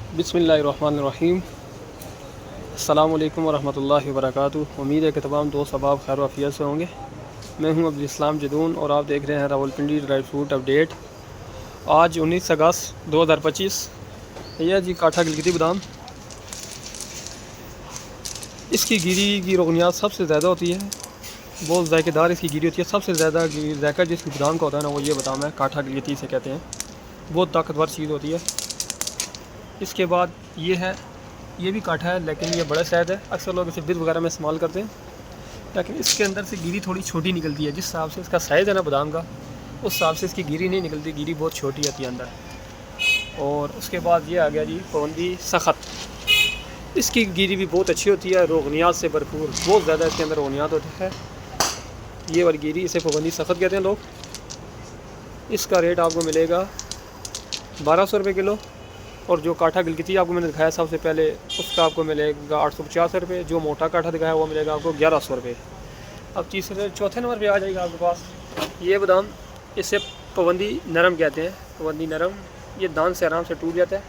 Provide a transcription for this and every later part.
बिस्मिल्लाहिर्रहमानिर्रहीम। अस्सलामु अलैकुम वरहमतुल्लाहि वबरकातुहू। उम्मीद है कि तमाम दोस्त अहबाब खैर वाफियत से होंगे। मैं हूं अब्दुल इस्लाम जदून और आप देख रहे हैं रावलपिंडी ड्राई फ्रूट अपडेट। आज 19 अगस्त 2025। यह जी काठा गिलगिती बादाम। इसकी गिरी की रोगनियात सबसे ज़्यादा होती है, बहुत जायकेदार इसकी गिरी होती है। सबसे ज़्यादा जायका जिसकी बादाम का होता है ना, वो ये बादाम है, काठा गिलगिती से कहते हैं। बहुत ताकतवर चीज़ होती है। इसके बाद ये है, ये भी काठा है लेकिन ये बड़ा साइज़ है। अक्सर लोग इसे बिद वगैरह में इस्तेमाल करते हैं, लेकिन इसके अंदर से गिरी थोड़ी छोटी निकलती है। जिस हिसाब से इसका साइज़ है ना बादाम का, उस हिसाब से इसकी गिरी नहीं निकलती, गिरी बहुत छोटी आती है अंदर। और उसके बाद ये आ गया जी पवंदी सख्त। इसकी गिरी भी बहुत अच्छी होती है, रोगनियात से भरपूर, बहुत ज़्यादा इसके अंदर रोगनियात होती है। ये वाली गिरी, इसे पवंदी सख्त कहते हैं लोग। इसका रेट आपको मिलेगा 1200 रुपये किलो। और जो काठा गिलगिती आपको मैंने दिखाया सबसे पहले, उसका आपको मिलेगा 850 रुपये। जो मोटा काठा दिखाया वो मिलेगा आपको 1100 रुपये। अब चौथे नंबर पे आ जाएगा आपके पास ये बादाम। इसे पवंदी नरम कहते हैं। पवंदी नरम, ये दान से आराम से टूट जाता है,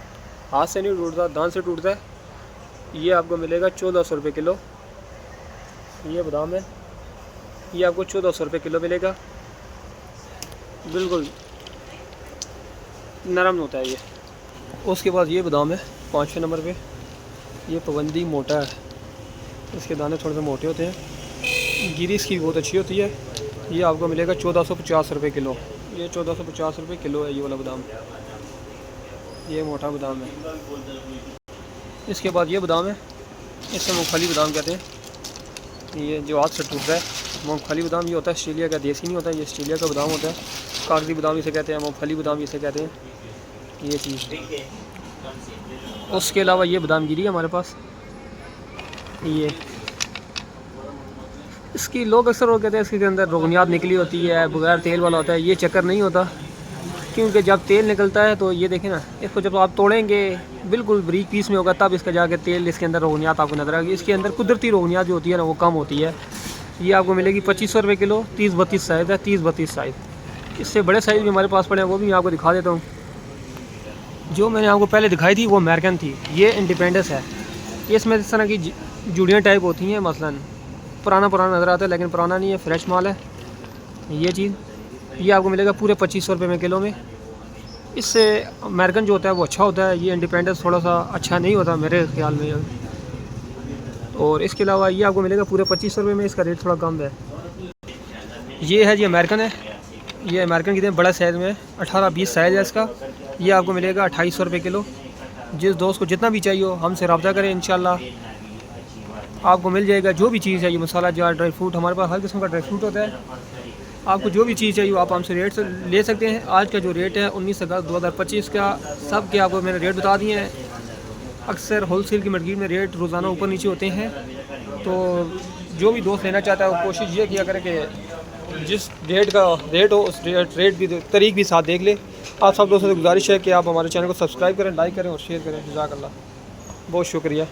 हाथ से नहीं टूटता, दान से टूटता है। ये आपको मिलेगा 1400 रुपये किलो। ये बादाम है, ये आपको 1400 रुपये किलो मिलेगा। बिल्कुल नरम होता है ये। उसके बाद ये बादाम है 5वें नंबर पे। ये पवंदी मोटा है, इसके दाने थोड़े से मोटे होते हैं। गिरी इसकी बहुत अच्छी होती है। ये आपको मिलेगा 1450 रुपये किलो। ये 1450 रुपये किलो है ये वाला बादाम। ये मोटा बादाम है। इसके बाद ये बादाम है, इसे मूंगफली बादाम कहते हैं। ये जो हाथ से टूटता है, मूंगफली बादाम ये होता है ऑस्ट्रेलिया का, देसी नहीं होता, ये ऑस्ट्रेलिया का बादाम होता है। कागजी बादाम इसे कहते हैं, मूंगफली बादाम इसे कहते हैं, ये चीज़। उसके अलावा ये बादाम गिरी है हमारे पास। ये इसकी लोग अक्सर वो कहते हैं इसके अंदर रोगनियात निकली होती है, बगैर तेल वाला होता है। ये चक्कर नहीं होता, क्योंकि जब तेल निकलता है तो ये देखें ना, इसको जब आप तोड़ेंगे बिल्कुल बारीक पीस में होगा, तब इसका जाके तेल, इसके अंदर रोगनियात आपको नजर आएगी। इसके अंदर कुदरती रोगनियात जो होती है ना, वो कम होती है। ये आपको मिलेगी 2500 रुपये किलो। 30-32 साइज़ है, 30-32 साइज़। इससे बड़े साइज़ भी हमारे पास पड़े हैं, वो भी मैं आपको दिखा देता हूँ। जो मैंने आपको पहले दिखाई थी वो अमेरिकन थी, ये इंडिपेंडेंस है। इसमें इस तरह की जुड़ियाँ टाइप होती हैं, मसलन पुराना नज़र आता है लेकिन पुराना नहीं है, फ्रेश माल है ये चीज़। ये आपको मिलेगा पूरे 2500 रुपये में किलो में। इससे अमेरिकन जो होता है वो अच्छा होता है, ये इंडिपेंडेंस थोड़ा सा अच्छा नहीं होता मेरे ख्याल में। और इसके अलावा ये आपको मिलेगा पूरे 2500 रुपये में, इसका रेट थोड़ा कम है। ये है जी अमेरिकन है, ये अमेरिकन की बड़ा साइज़ में 18-20 साइज़ है इसका। ये आपको मिलेगा 2800 रुपये किलो। जिस दोस्त को जितना भी चाहिए हो हमसे रब्ता करें, इंशाल्लाह आपको मिल जाएगा। जो भी चीज़ चाहिए, मसाला जार, ड्राई फ्रूट, हमारे पास हर किस्म का ड्राई फ्रूट होता है। आपको जो भी चीज़ चाहिए आप हमसे रेट से ले सकते हैं। आज का जो रेट है 19 अगस्त 2025 का, सब के आपको मैंने रेट बता दिए हैं। अक्सर होलसेल की मार्केट में रेट रोज़ाना ऊपर नीचे होते हैं, तो जो भी दोस्त लेना चाहता है वो कोशिश ये किया करे कि जिस रेट का रेट हो उस रेट भी तारीख भी साथ देख ले। आप सब दोस्तों से गुजारिश है कि आप हमारे चैनल को सब्सक्राइब करें, लाइक करें और शेयर करें। जज़ाकल्लाह, बहुत शुक्रिया।